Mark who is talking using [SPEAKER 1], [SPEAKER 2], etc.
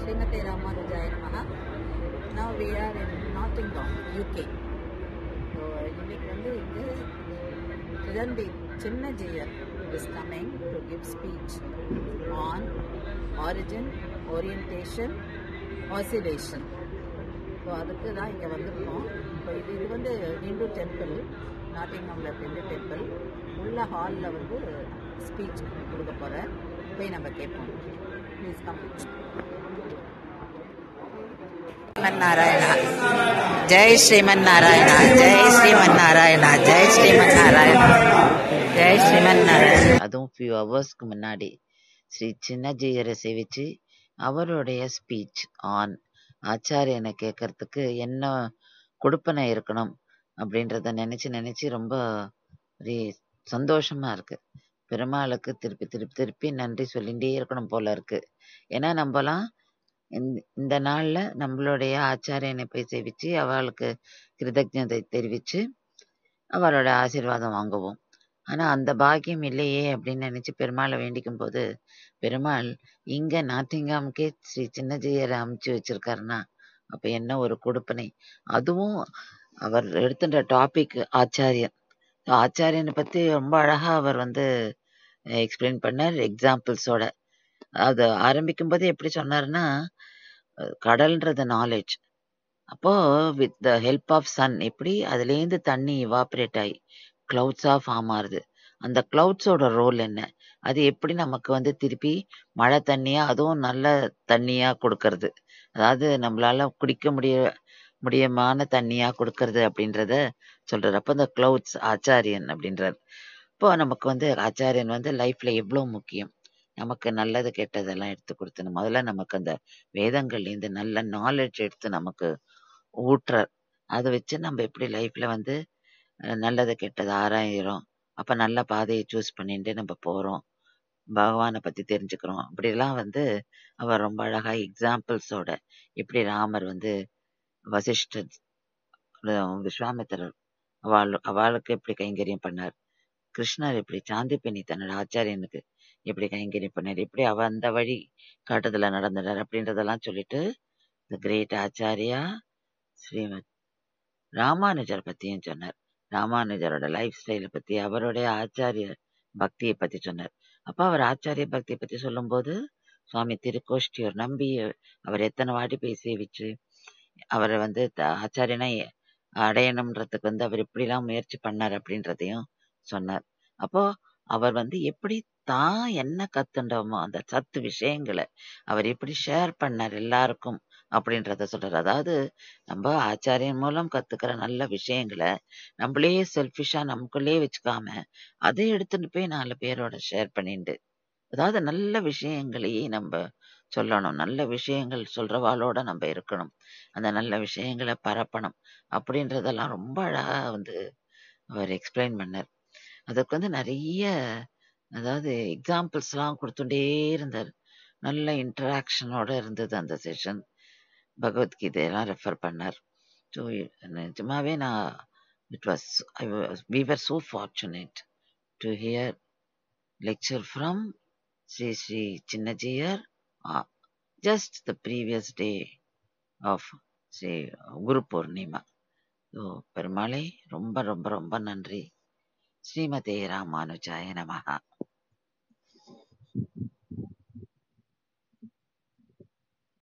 [SPEAKER 1] Srimate Ramanujaya Namaha. Now we are in Nottingham, UK. So, இன்னைக்கு வந்து இங்கு Chidambi Chinnajiyar is coming to give speech on origin, orientation, oscillation. So அதுக்கு தான் இங்கே வந்திருக்கோம். இப்போ இது வந்து ஹிந்து டெம்பிள், நாட்டிங்ஹாமில் இருக்க ஹிந்து டெம்பிள். உள்ள ஹாலில் வந்து ஸ்பீச் கொடுக்க போகிறேன். போய் நம்ம கேட்போம். Please come. ஸ்ரீமன் நாராயணா, ஜெய் ஸ்ரீமன் நாராயணா, ஜெய் ஸ்ரீமன் நாராயணா, ஜெய் ஸ்ரீமன் நாராயணா, ஜெய் ஸ்ரீமன் நாராயணா.
[SPEAKER 2] அதுவும் ஃபியூ ஹவர்ஸ்க்கு முன்னாடி ஸ்ரீ சின்னஜீயரை சேவிச்சு அவருடைய ஸ்பீச் ஆன் ஆச்சாரியனை கேட்கறதுக்கு என்ன கொடுப்பனை இருக்கணும் அப்படின்றத நினைச்சு ரொம்ப ஒரு சந்தோஷமா இருக்கு. பெருமாளுக்கு திருப்பி திருப்பி திருப்பி நன்றி சொல்லிகிட்டே இருக்கணும் போல இருக்கு. ஏன்னா நம்மலாம் இந்த நாள்ல நம்மளுடைய ஆச்சாரியனை போய் சேவிச்சு அவளுக்கு கிருதஜதை தெரிவிச்சு அவரோட ஆசீர்வாதம் வாங்குவோம். ஆனா அந்த பாக்கியம் இல்லையே அப்படின்னு நினைச்சு பெருமாளை வேண்டிக்கும் போது, பெருமாள் இங்க நாட்டிங்காம்கே ஸ்ரீ சின்னஜீயரை அமைச்சு வச்சிருக்காருன்னா அப்ப என்ன ஒரு கொடுப்பனை. அதுவும் அவர் எடுத்துட்ட டாபிக் ஆச்சாரியன். ஆச்சாரியனை பத்தி ரொம்ப அழகா அவர் வந்து எக்ஸ்பிளைன் பண்ணார் எக்ஸாம்பிள்ஸோட. அது ஆரம்பிக்கும் போது எப்படி சொன்னாருன்னா, கடல்ன்றது நாலேஜ். அப்போ with the help of sun எப்படி அதுலேருந்து தண்ணி இவாபரேட் ஆகி கிளவுட்ஸா ஃபார்ம் ஆகுது. அந்த கிளவுட்ஸோட ரோல் என்ன, அது எப்படி நமக்கு வந்து திருப்பி மழை தண்ணியா, அதுவும் நல்ல தண்ணியா கொடுக்கறது, அதாவது நம்மளால குடிக்க முடியமான தண்ணியா கொடுக்கறது அப்படின்றத சொல்றாரு. அப்போ இந்த கிளவுட்ஸ் ஆச்சாரியன் அப்படின்றார். இப்போ நமக்கு வந்து ஆச்சாரியன் வந்து லைஃப்ல எவ்வளவு முக்கியம். நமக்கு நல்லது கெட்டதெல்லாம் எடுத்து கொடுத்து முதல்ல நமக்கு அந்த வேதங்கள்லேருந்து நல்ல நாலேஜ் எடுத்து நமக்கு ஊட்டுறார். அதை வச்சு நம்ம எப்படி லைஃப்ல வந்து நல்லது கெட்டது ஆராயிரும். அப்ப நல்ல பாதையை சூஸ் பண்ணிட்டு நம்ம போறோம், பகவானை பத்தி தெரிஞ்சுக்கிறோம். அப்படிலாம் வந்து அவர் ரொம்ப அழகா எக்ஸாம்பிள்ஸோட எப்படி ராமர் வந்து வசிஷ்டர், விஸ்வாமித்திரர் அவளுக்கு எப்படி கைங்கரியம் பண்ணார், கிருஷ்ணர் எப்படி சாந்திப்பெண்ணி தன்னோட ஆச்சாரியனுக்கு எப்படி கைங்கரியம் பண்ணார், எப்படி அவ அந்த வழி காட்டுதல நடந்துட்டார் அப்படின்றதெல்லாம் சொல்லிட்டு த கிரேட் ஆச்சாரியா ஸ்ரீமத் ராமானுஜர் பத்தியும் சொன்னார். ராமானுஜரோட லைஃப் ஸ்டைலை பத்தி, அவருடைய ஆச்சாரிய பக்தியை பத்தி சொன்னார். அப்ப அவர் ஆச்சாரிய பக்தியை பத்தி சொல்லும் போது சுவாமி திருக்கோஷ்டியூர் நம்பி அவர் எத்தனை வாட்டி போய் சேவிச்சு அவரை வந்து ஆச்சாரியனை அடையணும்ன்றதுக்கு வந்து அவர் எப்படிலாம் முயற்சி பண்ணார் அப்படின்றதையும் சொன்னார். அப்போ அவர் வந்து எப்படி தான் என்ன கத்துண்டோமோ அந்த சத்து விஷயங்களை அவர் எப்படி ஷேர் பண்ணார் எல்லாருக்கும் அப்படின்றத சொல்றாரு. அதாவது நம்ம ஆச்சாரியன் மூலம் கத்துக்கிற நல்ல விஷயங்களை நம்மளே செல்ஃபிஷா நமக்குள்ளே வச்சுக்காம அதை எடுத்துட்டு போய் 4 பேரோட ஷேர் பண்ணிட்டு, அதாவது நல்ல விஷயங்களையே நம்ம சொல்லணும், நல்ல விஷயங்கள் சொல்றவாளோட நம்ம இருக்கணும், அந்த நல்ல விஷயங்களை பரப்பணும் அப்படின்றதெல்லாம் ரொம்ப அழகா வந்து அவர் எக்ஸ்பிளைன் பண்ணார். அதுக்கு வந்து நிறைய அதாவது எக்ஸாம்பிள்ஸ் எல்லாம் கொடுத்துட்டே இருந்தார். நல்ல இன்டராக்ஷனோட இருந்தது அந்த செஷன். பகவத்கீதையெல்லாம் ரெஃபர் பண்ணார். ஸோ நிஜமாவே we were so fortunate to hear lecture from Sri Chinnajiyar just the previous day of Sri Guru Purnima. So பெருமாளே ரொம்ப ரொம்ப ரொம்ப நன்றி. ஸ்ரீமதே ராமானுஜாய நமஹா.